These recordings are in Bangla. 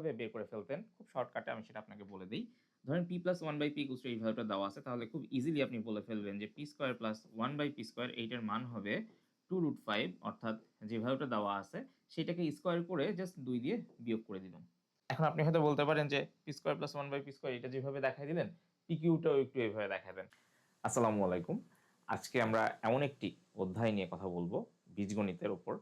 কিভাবে বের করে ফেলতেন খুব শর্টকাটে আমি সেটা আপনাকে বলে দিই। ধরেন p + 1/p = এই ভ্যালুটা দেওয়া আছে, তাহলে খুব ইজিলি আপনি বলে ফেলবেন যে p² + 1/p² এইটার মান হবে 2√5, অর্থাৎ যে ভ্যালুটা দেওয়া আছে সেটাকে স্কয়ার করে জাস্ট 2 দিয়ে বিয়োগ করে দিলাম। এখন আপনি হয়তো বলতে পারেন যে p² + 1/p² এটা যেভাবে দেখাই দিলেন pq টাও একটু এভাবে দেখায় দেন। আসসালামু আলাইকুম। আজকে আমরা এমন একটি অধ্যায় নিয়ে কথা বলবো বীজগণিতের উপর,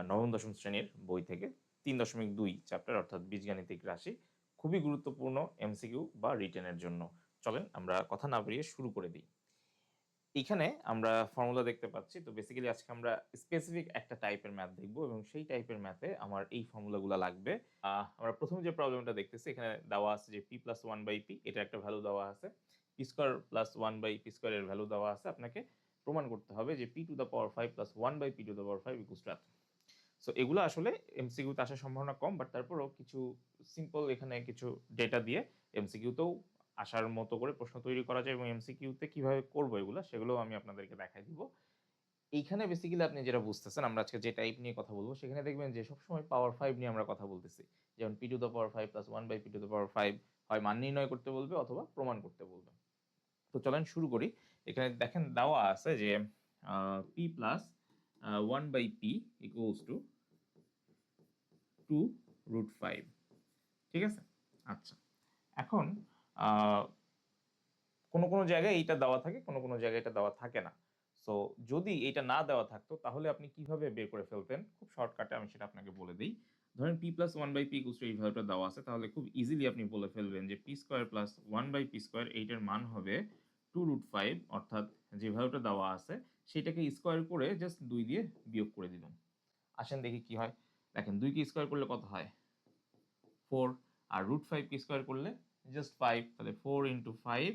নবম দশম শ্রেণীর বই থেকে 3.2 চ্যাপ্টার, অর্থাৎ বীজগাণিতিক রাশি। খুবই গুরুত্বপূর্ণ এমসিকিউ বা রিটেনের জন্য। চলেন আমরা কথা না বাড়িয়ে শুরু করে দিই। এইখানে আমরা ফর্মুলা দেখতে পাচ্ছি। তো বেসিক্যালি আজকে আমরা স্পেসিফিক একটা টাইপের ম্যাথ দেখব এবং সেই টাইপের ম্যাথে আমার এই ফর্মুলাগুলো লাগবে। আমরা প্রথম যে প্রবলেমটা দেখতেছি এখানে দেওয়া আছে যে p + 1/p এটা একটা ভ্যালু দেওয়া আছে, p² + 1/p² এর ভ্যালু দেওয়া আছে। আপনাকে প্রমাণ করতে হবে যে p⁵ + 1/p⁵ = এত। সো এগুলো আসলে এমসিকিউতে আসার সম্ভাবনা কম, বাট তারপরেও কিছু সিম্পল এখানে কিছু ডেটা দিয়ে এমসিকিউতেও আসার মতো করে প্রশ্ন তৈরি করা যায় এবং এমসিকিউতে কিভাবে করব এগুলো সেগুলোও আমি আপনাদেরকে দেখাই দিব। এইখানে বেসিক্যালি আপনি যেটা বুঝতেছেন, আমরা আজকে যে টাইপ নিয়ে কথা বলবো সেখানে দেখবেন যে সবসময় পাওয়ার 5 নিয়ে আমরা কথা বলতেছি। যেমন p⁵ + 1/p⁵ হয় মান নির্ণয় করতে বলবে অথবা প্রমাণ করতে বলবে। তো চলেন শুরু করি। এখানে দেখেন দেওয়া আছে যে p + 1/p = 2√5। ঠিক আছে? আচ্ছা, এখন কোনো জায়গায় এইটা দেওয়া থাকে, কোনো জায়গায় এটা দেওয়া থাকে না। সো যদি এইটা না দেওয়া থাকতো তাহলে আপনি কিভাবে বের করে ফেলতেন খুব শর্টকাটে আমি সেটা আপনাকে বলে দিই। ধরেন p + 1/p = এই ভ্যালুটা দেওয়া আছে, তাহলে খুব ইজিলি আপনি বলে ফেলবেন যে p² + 1/p² এইটার মান হবে 2√5, অর্থাৎ যে ভ্যালুটা দেওয়া আছে সেটাকে স্কয়ার করে জাস্ট 2 দিয়ে বিয়োগ করে দিলাম। আসেন দেখি কি হয়। দেখেন 2 কে স্কয়ার করলে কত হয়? 4, আর √5 কে স্কয়ার করলে জাস্ট 5, তাহলে 4 × 5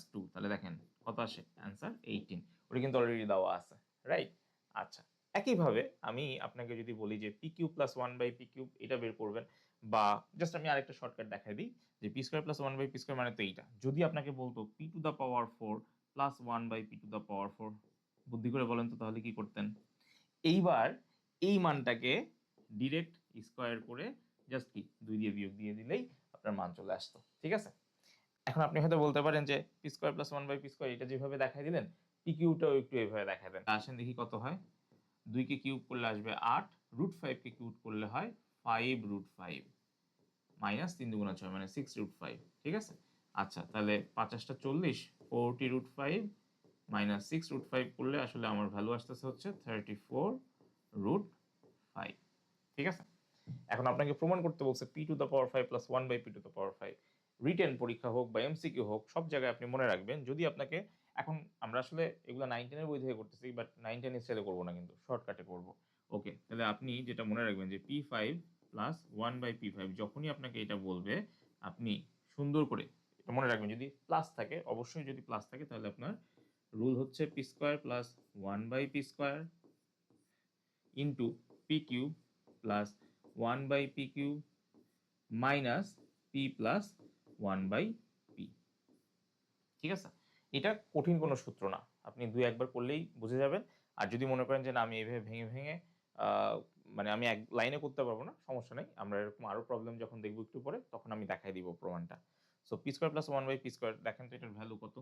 - 2, তাহলে দেখেন কত আসে অ্যান্সার 18। ওটা কিন্তু অলরেডি দেওয়া আছে, রাইট? আচ্ছা, একইভাবে আমি আপনাকে যদি বলি যে pq + 1/p³ এটা বের করবেন, বা জাস্ট আমি আরেকটা শর্টকাট দেখাই দিই যে p² + 1/p² মানে তো এইটা। যদি আপনাকে বলতো p⁴ + 1/p⁴, বুদ্ধি করে বলেন তো তাহলে কি করতেন? এইবার এই মানটাকে ডিরেক্ট স্কয়ার করে জাস্ট কি 2 দিয়ে বিয়োগ দিয়ে দিলেই আপনার মান চলে আসতো। ঠিক আছে? এখন আপনি হয়তো বলতে পারেন যে p² + 1/p² এটা যেভাবে দেখাই দিলেন pq টাও একটু এভাবে দেখায় দেন। আসেন দেখি কত হয়। 2 কে কিউব করলে আসবে 8, √5 কে কিউব করলে হয় 5√5 -3 × 6 মানে 6√5। ঠিক আছে? আচ্ছা, তাহলে 5 × 8 = 40, 40√5 - 6√5 করলে আসলে আমার ভ্যালু আসতেছে হচ্ছে 34√5। ঠিক আছে? এখন আপনাকে প্রমাণ করতে বলছে p⁵ + 1/p⁵। রিটেন পরীক্ষা হোক বা এমসিকিউ হোক, সব জায়গায় আপনি মনে রাখবেন যদি আপনাকে, এখন আমরা আসলে এগুলো 9-10 এর বই থেকে করতেছি, বাট 9-10 স্টাইলে করবো না, কিন্তু শর্টকাটে করব। ওকে, তাহলে আপনি যেটা মনে রাখবেন যে p5 + 1/p5 যখনই আপনাকে এটা বলবে আপনি সুন্দর করে এটা মনে রাখবেন, যদি প্লাস থাকে, অবশ্যই যদি প্লাস থাকে তাহলে আপনার রুল হচ্ছে p² + 1/p² into p³ + 1/p³ minus p + 1/p। ঠিক আছে? এটা কঠিন কোনো সূত্র না, আপনি 2-1 বার করলেই বুঝে যাবেন। আর যদি মনে করেন যে না আমি এইভাবে ভেঙে ভেঙে মানে আমি এক লাইনে করতে পারবো না, সমস্যা নেই, আমরা এরকম আরো প্রবলেম যখন দেখবো একটু পরে তখন আমি দেখাই দিব প্রমাণটা। সো p² + 1/p² দেখেন তো এটার ভ্যালু কত।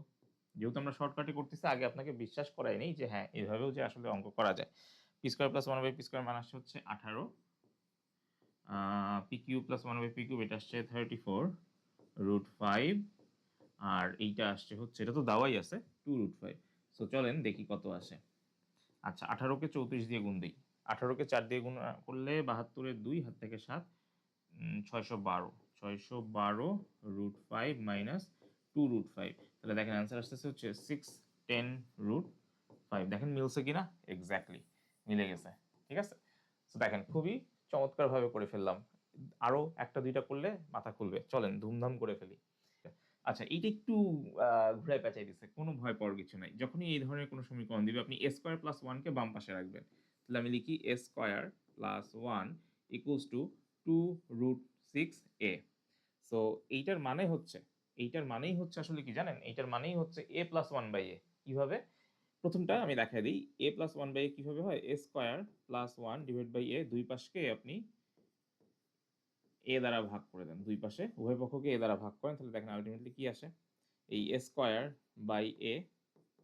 যেহেতু আমরা শর্টকাটে করতেছি, আগে আপনাকে বিশ্বাস করাই নেই যে হ্যাঁ এইভাবেও যে আসলে অঙ্ক করা যায়। p² + 1/p² মান আসছে হচ্ছে 18, pq + 1/p³ এটা আসছে 34√5, আর এইটা আসছে হচ্ছে, এটা তো দেওয়াই আছে 2√5। সো চলেন দেখি কত আসে। আচ্ছা, 18 কে 34 দিয়ে গুণ দিই। 18 কে 4 দিয়ে গুণ করলে 72 এর 2 হাত থেকে 7, 612, 612√5 - 2√5, তাহলে দেখেন অ্যান্সার আসতেছে হচ্ছে 610√5। দেখেন মিলছে কিনা? এক্স্যাক্টলি মিলে গেছে। ঠিক আছে? সো দেখেন খুবই চমৎকার ভাবে করে ফেললাম। আরো একটা দুইটা করলে মাথা খুলবে, চলেন ধুমধাম করে ফেলি। আচ্ছা, এইটা একটু ঘুরায় পেঁচাই দিছে, কোনো ভয় পাওয়ার কিছু নাই। যখনই এই ধরনের কোনো সমীকরণ দিবে আপনি a² + 1 কে বাম পাশে রাখবেন। তাহলে আমি লিখি a² + 1 = 2√6a। সো এইটার মানেই হচ্ছে আসলে কি জানেন? এইটার মানেই হচ্ছে a + 1/a। কিভাবে? প্রথমটা আমি দেখাই দিই। a + 1/a কিভাবে হয়? a² + 1 / a, দুই পাশকে আপনি এ দ্বারা ভাগ করে দেন, দুই পাশে উভয় পক্ষকে এ দ্বারা ভাগ করেন, তাহলে দেখেন আলটিমেটলি কি আসে, এই a square by a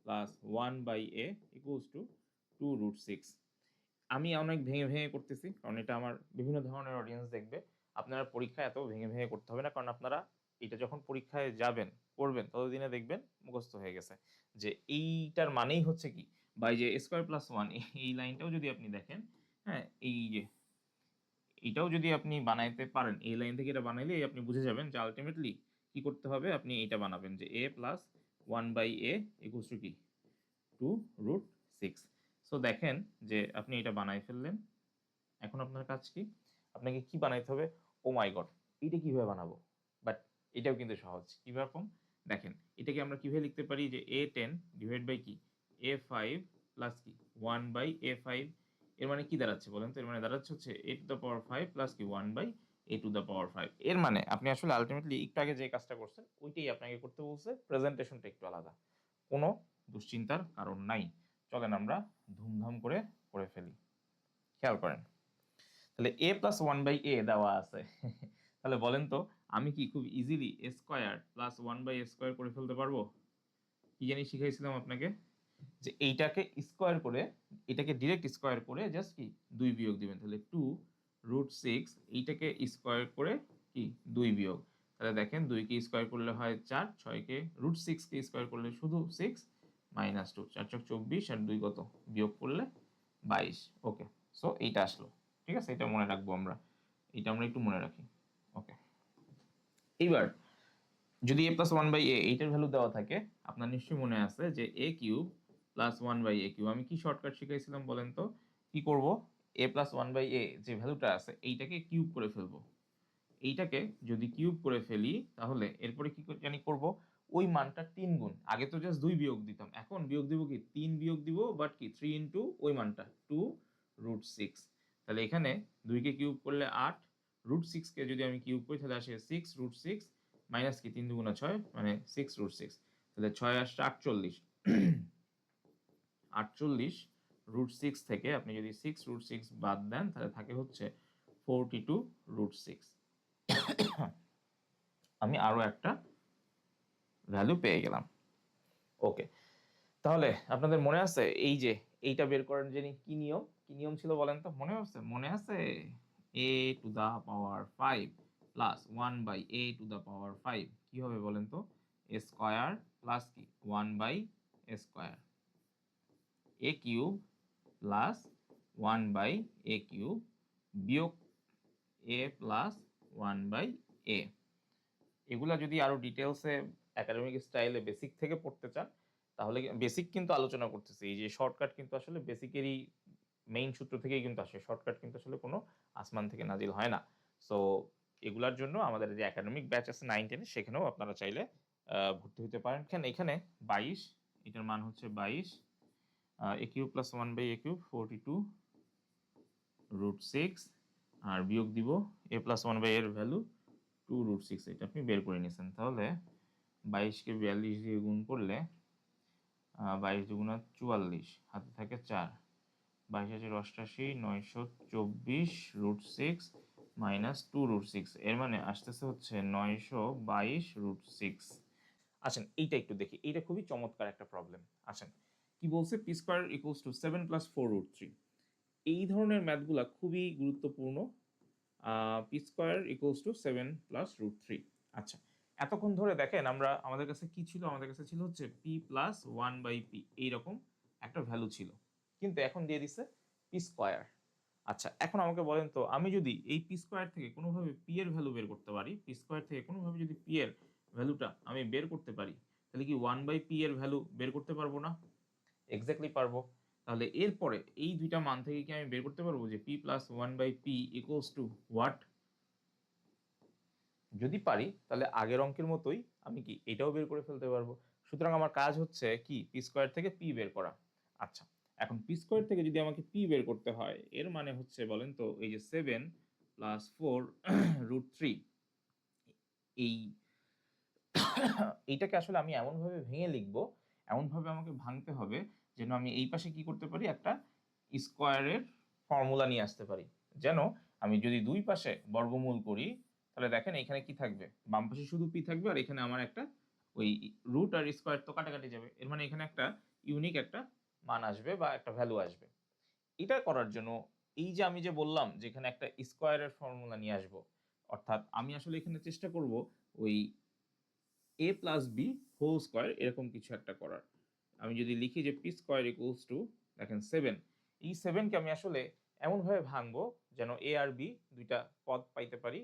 plus 1/a equals to 2√6। আমি অনেক ভেঙে ভেঙে করতেছি কারণ এটা আমার বিভিন্ন ধরনের অডিয়েন্স দেখবে। আপনারা পরীক্ষায় এত ভেঙে ভেঙে করতে হবে না, কারণ আপনারা এটা যখন পরীক্ষায় যাবেন করবেন ততদিনে দেখবেন মুখস্থ হয়ে গেছে যে এইটার মানেই হচ্ছে কি, বাই যে স্কোয়ার প্লাস ওয়ান, এই লাইনটাও যদি আপনি দেখেন, হ্যাঁ এই যে এটাও যদি আপনি বানাইতে পারেন, এই লাইন থেকে এটা বানাইলেই আপনি বুঝে যাবেন যে আলটিমেটলি কি করতে হবে, আপনি এটা বানাবেন যে a plus 1/a equals to কি 2√6। সো দেখেন যে আপনি এটা বানাই ফেললেন। এখন আপনার কাজ কি, আপনাকে কি বানাইতে হবে, ও মাই গড এটা কিভাবে বানাবো, বাট এটাও কিন্তু সহজ। কিরকম দেখেন, এটাকে আমরা কিভাবে লিখতে পারি যে a10 ডিভাইড বাই কি a5 প্লাস কি 1/a5, এর মানে কি দাঁড়াচ্ছে বলেন তো, এর মানে দাঁড়াচ্ছে হচ্ছে a⁵ প্লাস কি 1/a⁵। এর মানে আপনি আসলে আলটিমেটলি একটু আগে যে কাজটা করছেন ওইটাই আপনাকে করতে বলছে, প্রেজেন্টেশনটা একটু আলাদা, কোনো দুশ্চিন্তার কারণ নাই। চলেন আমরা ধুমধাম করে করে ফেলি। খেয়াল করেন, তাহলে a প্লাস 1/a দেওয়া আছে তাহলে বলেন তো আমি কি খুব easily a square plus 1/a² করে ফেলতে পারবো? কি জানি শিখাইছিলাম আপনাকে যে এইটাকে স্কোয়ার করে, এটাকে ডিরেক্ট স্কোয়ার করে জাস্ট কি 2 বিয়োগ দিবেন, তাহলে 2√6, এইটাকে স্কোয়ার করে কি 2 বিয়োগ, তাহলে দেখেন 2 কে স্কোয়ার করলে হয় 4, 6 কে √6 কে স্কোয়ার করলে শুধু 6 মাইনাস 2, 4 × 24 আর 2 কত, বিয়োগ করলে 22। ওকে, সো এইটা আসলো, ঠিক আছে, এটা মনে রাখবো আমরা, এটা আমরা একটু মনে রাখি। ওকে, এইবার যদি a প্লাস 1/a এইটার ভ্যালু দেওয়া থাকে, আপনার নিশ্চয়ই মনে আছে যে a cube plus 1/a cube, আমি কি শর্টকাট শিখাইছিলাম বলেন তো, কি করব, a প্লাস 1/a যে ভ্যালুটা আছে এইটাকে কিউব করে ফেলবো, এইটাকে যদি কিউব করে ফেলি তাহলে এরপরে কি জানি করব, ওই মানটা 3 গুণ, আগে তো জাস্ট 2 বিয়োগ দিতাম, এখন বিয়োগ দিব কি 3 বিয়োগ দিব, বাট কি 3 ইন্টু ওই মানটা 2√6, তাহলে এখানে 2 কে কিউব করলে 8, √6 কে যদি আমি কিউব করি তাহলে আসে 6√6 মাইনাস কি 3 দুগুণা 6 মানে 6√6, তাহলে 6 আসছে 48, 48√6 থেকে আপনি যদি 6√6 বাদ দেন তাহলে থাকে হচ্ছে 42√6। আমি আরো একটা ভ্যালু পেয়ে গেলাম। ওকে, তাহলে আপনাদের মনে আছে এই যে এইটা বের করার জন্য কি নিয়ম, কি নিয়ম ছিল বলেন তো, মনে আছে? মনে আছে a⁵ প্লাস 1/a⁵ কি হবে বলেন তো, a স্কয়ার প্লাস কি 1/a², a cube plus 1/a³ বিয়োগ a প্লাস 1/a। এগুলা যদি আরো ডিটেলসে একাডেমিক স্টাইলে বেসিক থেকে পড়তে চান তাহলে বেসিক কিন্তু আলোচনা করতেছি, এই যে শর্টকাট কিন্তু আসলে বেসিকেরই মেইন সূত্র থেকেই কিন্তু আসে, শর্টকাট কিন্তু আসলে কোনো আসমান থেকে নাজিল হয় না। সো এগুলার জন্য আমাদের যে একাডেমিক ব্যাচ আছে 9-10 সেখানেও আপনারা চাইলে ভর্তি হতে পারেন। এখানে 22, এটার মান হচ্ছে 22, a³ প্লাস 1/a³ 42√6, আর বিয়োগ দিব a প্লাস 1/a এর ভ্যালু 2√6, এটা আপনি বের করে নিয়েছেন। তাহলে 22 কে 42 দিয়ে গুণ করলে 22 দুগুণা 44, হাতে থাকে 4, 22 88, 924√6 মাইনাস 2√6, এর মানে আসতেছে হচ্ছে 922√6। আসেন এইটা একটু দেখি, এইটা খুবই চমৎকার একটা প্রবলেম। আসেন কি বলছে, P square equals to 7 plus 4√3, এই ধরনের ম্যাথগুলা খুবই গুরুত্বপূর্ণ। P square equals to 7 plus √3। আচ্ছা, এতক্ষণ ধরে দেখেন আমরা আমাদের কাছে কি ছিল, আমাদের কাছে ছিল হচ্ছে পি প্লাস 1/p, এইরকম একটা ভ্যালু ছিল, কিন্তু এখন দিয়ে দিছে পি স্কোয়ার। আচ্ছা, এখন আমাকে বলেন তো আমি যদি এই পি স্কোয়ার থেকে কোনোভাবে পি এর ভ্যালু বের করতে পারি, পি স্কোয়ার থেকে কোনোভাবে যদি পি এর ভ্যালুটা আমি বের করতে পারি, তাহলে কি 1/p এর ভ্যালু বের করতে পারবো না? এক্স্যাক্টলি পারবো। তাহলে এরপরে এই দুইটা মান থেকে কি আমি বের করতে পারবো যে p plus 1/p equals to what? যদি পারি তাহলে আগের অঙ্কের মতোই আমি কি এটাও বের করে ফেলতে পারবো। সুতরাং আমার কাজ হচ্ছে কি পি স্কোয়ার থেকে পি বের করা। আচ্ছা, এখন পি স্কোয়ার থেকে যদি আমাকে পি বের করতে হয়, এর মানে হচ্ছে বলেন তো এই যে 7 প্লাস 4√3, এই এইটাকে আসলে আমি এমনভাবে ভেঙে লিখবো, এমনভাবে আমাকে ভাঙতে হবে যেন আমি এই পাশে কি করতে পারি, একটা স্কোয়ারের ফর্মুলা নিয়ে আসতে পারি, যেন আমি যদি দুই পাশে বর্গমূল করি তাহলে দেখেন এখানে কি থাকবে, বাম পাশে শুধু পি থাকবে আর এখানে আমার একটা ওই রুট আর স্কোয়ার তো কাটাকাটি যাবে, এর মানে এখানে একটা ইউনিক একটা মান আসবে বা একটা ভ্যালু আসবে। এটা করার জন্য এই যে আমি যে বললাম যে এখানে একটা স্কোয়ারের ফর্মুলা নিয়ে আসবো, অর্থাৎ আমি আসলে এখানে চেষ্টা করব ওই a plus b whole square এরকম কিছু একটা করার। আমি যদি লিখি যে পি স্কোয়ার ইকুয়ালস টু দেখেন 7, এই 7কে আমি আসলে এমনভাবে ভাঙবো যেন এ আর বি দুইটা পদ পাইতে পারি,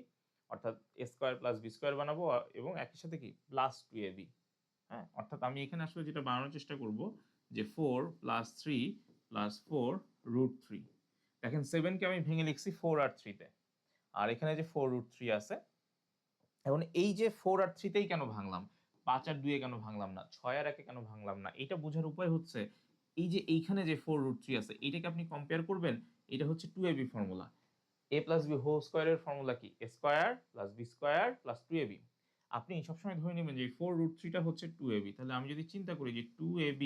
অর্থাৎ এ স্কোয়ার প্লাস বি স্কোয়ার বানাবো এবং একই সাথে কি প্লাস 2ab। হ্যাঁ, অর্থাৎ আমি এখানে আসলে যেটা বানানোর চেষ্টা করব যে 4 প্লাস 3 প্লাস 4 রুট 3। দেখেন 7কে আমি ভেঙে লিখছি 4 আর 3 তে, আর এখানে যে 4 রুট 3 আছে। এখন এই যে 4 আর 3 তেই কেন ভাঙলাম, 5 আর 2 এ কেন ভাঙলাম না, 6 আর 1 এ কেন ভাঙলাম না, এটা বোঝার উপায় হচ্ছে এই যে এইখানে যে 4 রুট 3 আছে এটাকে আপনি কম্পেয়ার করবেন, এটা হচ্ছে 2ab formula. a plus b whole স্কোয়ারের ফর্মুলা কি a square plus b square plus 2ab। আপনি সবসময় ধরে নেবেন যে 4 রুট 3টা হচ্ছে 2ab। তাহলে আমি যদি চিন্তা করি যে 2ab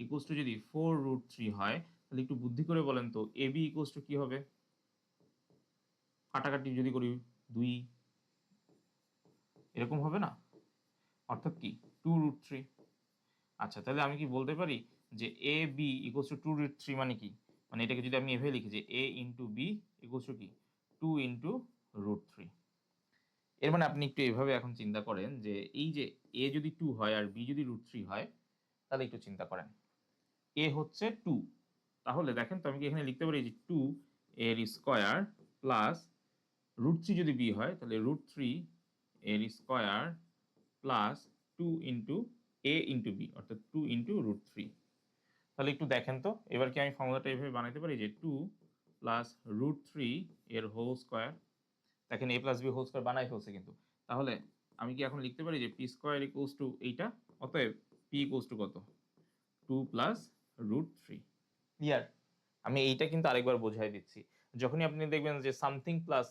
ইকুয়ালস টু যদি 4 রুট 3 হয়, তাহলে একটু বুদ্ধি করে বলেন তো ab ইকুয়ালস টু কি হবে, কাটাকাটি যদি করি 2 এরকম হবে না, অর্থাৎ কি 2 রুট 3। আচ্ছা, তাহলে আমি কি বলতে পারি যে A B equals two 2 root 3 মানে কি, মানে এটাকে যদি আমি এভাবে লিখি যে a into b equals to কি 2 ইন্টু রুট 3। এর মানে আপনি একটু এভাবে এখন চিন্তা করেন যে এই যে a যদি 2 হয় আর b যদি রুট 3 হয়, তাহলে একটু চিন্তা করেন a হচ্ছে 2, তাহলে দেখেন তো আমি কি এখানে লিখতে পারি যে 2 এর স্কয়ার প্লাস রুট 3 যদি b হয় তাহলে রুট 3 এর square plus 2 into a into b অর্থাৎ 2 ইন্টু রুট 3। তাহলে একটু দেখেন তো এবার কি আমি ফর্মুলাটা এভাবে বানাইতে পারি যে 2 প্লাস রুট 3 এর হোল স্কয়ার, দেখেন a plus b whole square বানাই ফেলছে কিন্তু। তাহলে আমি কি এখন লিখতে পারি যে পি স্কয়ার ইকুয়ালস টু এইটা, অতএব পি ইকুয়ালস টু কত 2 প্লাস রুট 3। ক্লিয়ার? আমি এইটা কিন্তু আরেকবার বোঝাই দিচ্ছি। যখনই আপনি দেখবেন যে সামথিং প্লাস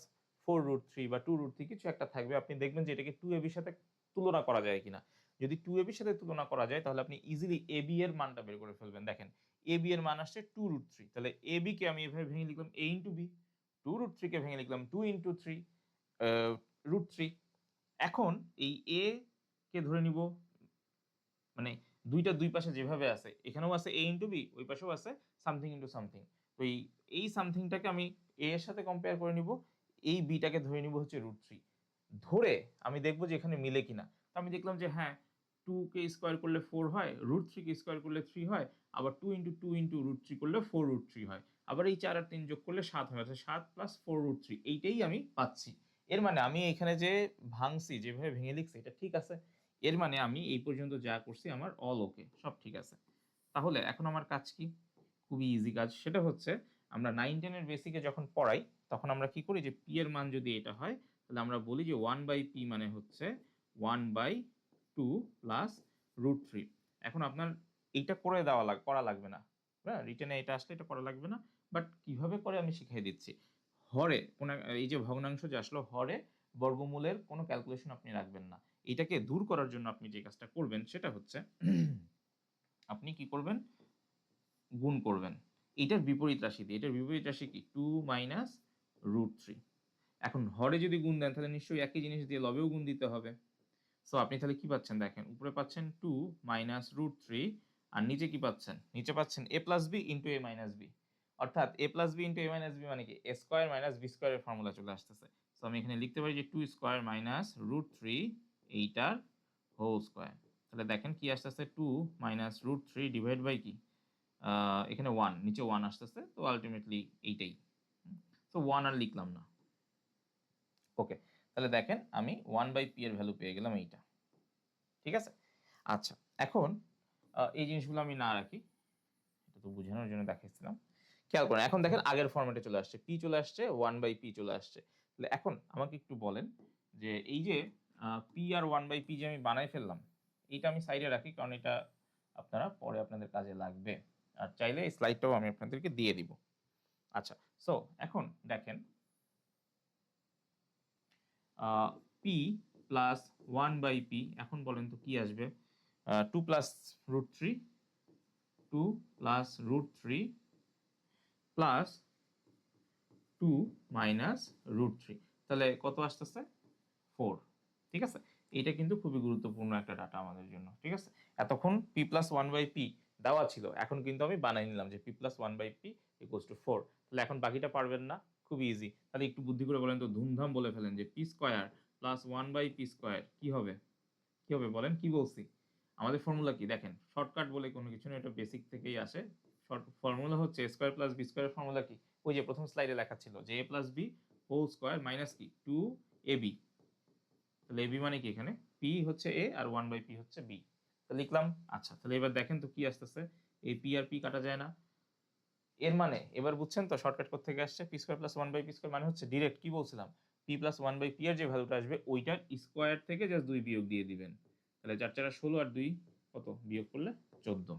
4 রুট 3 বা 2 রুট 3 কিছু একটা থাকবে, আপনি দেখবেন যে এটাকে 2ab এর সাথে তুলনা করা যায় কিনা। যদি 2ab এর সাথে তুলনা করা যায় তাহলে আপনি ইজিলি ab এর মানটা বের করে ফেলবেন। দেখেন ab এর মান আসছে 2 রুট 3, তাহলে ab কে আমি এভাবে ভেঙে লিখলাম a ইনটু b, 2 রুট 3 কে ভেঙে লিখলাম 2 ইনটু 3 রুট 3। এখন এই a কে ধরে নিব, মানে দুইটা দুই পাশে যেভাবে আছে এখানেও আছে a ইন্টু বি, ওই পাশেও আছে সামথিং ইন্টু সামথিং। তো এই সামথিংটাকে আমি a এর সাথে কম্পেয়ার করে নিব, এই বিটাকে ধরে নিব হচ্ছে রুট 3, ধরে আমি দেখবো যে এখানে মিলে কিনা। তো আমি দেখলাম যে হ্যাঁ 2 কে স্কোয়ার করলে 4 হয়, রুট 3 কে স্কোয়ার করলে 3 হয়, আবার 2 ইন্টু 2 ইন্টু রুট 3 করলে 4 রুট 3 হয়, আবার এই 4 আর 3 যোগ করলে 7 হয়, অর্থাৎ 7 প্লাস 4 রুট 3 এইটাই আমি পাচ্ছি। এর মানে আমি এখানে যে ভাঙছি যেভাবে ভেঙে লিখছি এটা ঠিক আছে, এর মানে আমি এই পর্যন্ত যা করছি আমার অল ওকে, সব ঠিক আছে। তাহলে এখন আমার কাজ কি, খুবই ইজি কাজ, সেটা হচ্ছে আমরা 9-10 এর বেসিকে যখন পড়াই তখন আমরা কি করি যে পি এর মান যদি এটা হয় তাহলে আমরা বলি যে 1/p মানে হচ্ছে 1/2 প্লাস রুট 3। এখন আপনার এইটা করে করা লাগবে না, হ্যাঁ রিটেনে এটা আসলে এটা করা লাগবে না, বাট কিভাবে করে আমি শিখিয়ে দিচ্ছি। হরে কোন এই যে ভগ্নাংশ যে আসলো হরে বর্গমূলের কোনো ক্যালকুলেশন আপনি রাখবেন না। এটাকে দূর করার জন্য আপনি যে কাজটা করবেন সেটা হচ্ছে আপনি কি করবেন, গুণ করবেন এইটার বিপরীত রাশি দিয়ে। এটার বিপরীত রাশি কি 2 মাইনাস রুট 3। এখন হরে যদি গুণ দেন তাহলে নিশ্চয়ই একই জিনিস দিয়ে লবেও গুণ দিতে হবে। সো আপনি তাহলে কি পাচ্ছেন, দেখেন উপরে পাচ্ছেন 2 মাইনাস রুট 3 আর নিচে কি পাচ্ছেন, নিচে পাচ্ছেন a plus b into a minus b, অর্থাৎ a plus b into a minus b মানে কি a স্কোয়ার মাইনাস বি স্কোয়ারের ফর্মুলা চলে আসতেছে। সো আমি এখানে লিখতে পারি যে 2 স্কোয়ার মাইনাস রুট 3 এইটার হোল স্কোয়ার। তাহলে দেখেন কি আসতেছে 2 মাইনাস রুট 3 ডিভাইড বাই কি এখানে 1 নিচে 1 আসতেছে, তো আলটিমেটলি এইটাই। তো 1 আর লিখলাম না। ওকে, তাহলে দেখেন আমি 1/p এর ভ্যালু পেয়ে গেলাম এইটা, ঠিক আছে। আচ্ছা, এখন এই জিনিসগুলো আমি না রাখি, এটা তো বোঝানোর জন্য দেখাইছিলাম। খেয়াল করেন এখন দেখেন আগের ফরম্যাটে চলে আসছে, p চলে আসছে 1/p চলে আসছে। তাহলে এখন আমাকে একটু বলেন যে এই যে p আর 1/p যে আমি বানাই ফেললাম, এটা আমি সাইডে রাখি কারণ এটা আপনারা পরে আপনাদের কাজে লাগবে, আর চাইলে এই স্লাইডটাও আমি আপনাদেরকে দিয়ে দিব। আচ্ছা, সো এখন দেখেন p প্লাস 1/p, এখন বলেন তো কি আসবে, 2 plus root 3, 2 plus root 3 plus 2 minus root 3, তাহলে কত আসতেছে 4। ঠিক আছে, এটা কিন্তু খুবই গুরুত্বপূর্ণ একটা ডাটা আমাদের জন্য। ঠিক আছে, এতক্ষণ p plus one by p দেওয়া ছিল, এখন কিন্তু আমি বানাই নিলাম যে p plus one by p equals to 4। তাহলে এখন বাকিটা পারবেন না, খুবই ইজি। তাহলে একটু বুদ্ধি করে বলেন তো, ধুমধাম বলে ফেলেন যে p square plus one by p square কি হবে? কি হবে বলেন, কি বলছি? আমাদের ফর্মুলা কি দেখেন, শর্টকাট বলে কোনো কিছু না, এটা বেসিক থেকেই আসে। শর্ট ফর্মুলা হচ্ছে এ স্কোয়ার প্লাস বি স্কোয়ারের ফর্মুলা কি? ওই যে প্রথম স্লাইডে লেখা ছিল যে a plus b whole square minus কি 2ab। তাহলে এবি মানে কি, এখানে পি হচ্ছে এ আর ওয়ান বাই পি হচ্ছে বি, তো লিখলাম। আচ্ছা, তাহলে এবার দেখেন তো কি আসতেছে, এই পি আর পি কাটা যায় না। এর মানে এবার বুঝছেন তো শর্টকাট কোথা থেকে আসছে? P square plus one by p square মানে হচ্ছে ডিরেক্ট কি বলছিলাম, p plus one by p এর যে ভ্যালুটা আসবে ওইটার স্কোয়ার থেকে জাস্ট 2 বিয়োগ দিয়ে দিবেন। তাহলে 4 4 16 আর 2 কত, বিয়োগ করলে 14।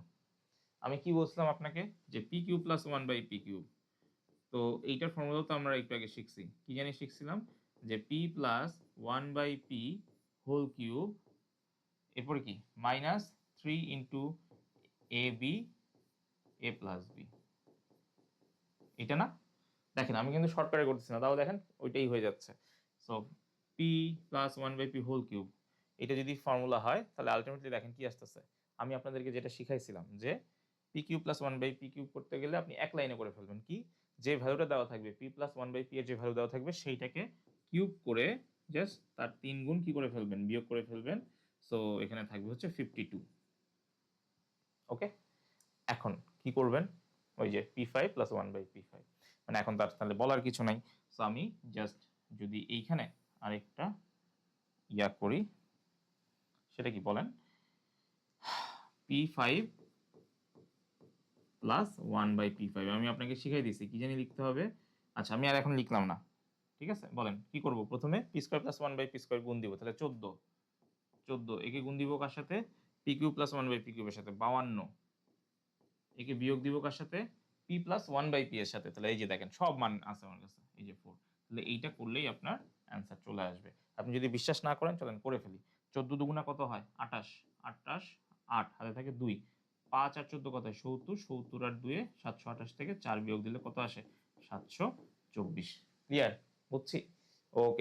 আমি কি বলছিলাম আপনাকে, যে p cube plus one by p cube. তো এইটার ফর্মুলা তো আমরা একটু আগে শিখছি, কি জানি শিখছিলাম, যে p plus one by p whole cube, এরপরে কি minus 3 into a b a plus b, এটা না? দেখেন আমি কিন্তু শর্টকাটে করতেছি না, তাও দেখেন ওইটাই হয়ে যাচ্ছে। So p plus one by p whole cube, এটা যদি ফর্মুলা হয় তাহলে আলটিমেটলি দেখেন কি আসতেছে। আমি আপনাদেরকে যেটা শিখাইছিলাম যে p cube plus one by p cube করতে গেলে আপনি এক লাইনে করে ফেলবেন, কি যে ভ্যালুটা দেওয়া থাকবে p plus one by p এর যে ভ্যালু দেওয়া থাকবে সেইটাকে কিউব করে জাস্ট তার 3 গুণ কি করে ফেলবেন, বিয়োগ করে ফেলবেন। সো এখানে থাকবে হচ্ছে 52। ওকে, এখন কি করবেন, ওই যে p five plus one by p five, মানে এখন তার তাহলে বলার কিছু নাই। সো আমি জাস্ট যদি এইখানে আরেকটা ইয়া করি, সেটা কি বলেন, p five plus one by p five আমি আপনাকে শিখাই দিছি কি জানি লিখতে হবে। আচ্ছা, আমি আর এখন লিখলাম না, ঠিক আছে। বলেন কি করব, প্রথমে p square plus one by p square গুণ দিব, তাহলে 14। 14 একে গুণ দিব কার সাথে, p cube plus one by p কিউবের সাথে, 52। একে বিয়োগ দিব কার সাথে, p plus one by p এর সাথে। তাহলে এই যে দেখেন সব মান আছে আমার কাছে, এই যে 4। তাহলে এইটা করলেই আপনার অ্যান্সার চলে আসবে। আপনি যদি বিশ্বাস না করেন চলেন করে ফেলি। 14 দুগুণা কত হয় 28, 28 8 হাতে থাকে 2, 5 আর 14 কত হয় 70, 70 আর 2 728 থেকে 4 বিয়োগ দিলে কত আসে 724। ক্লিয়ার? বুঝছি? ওকে।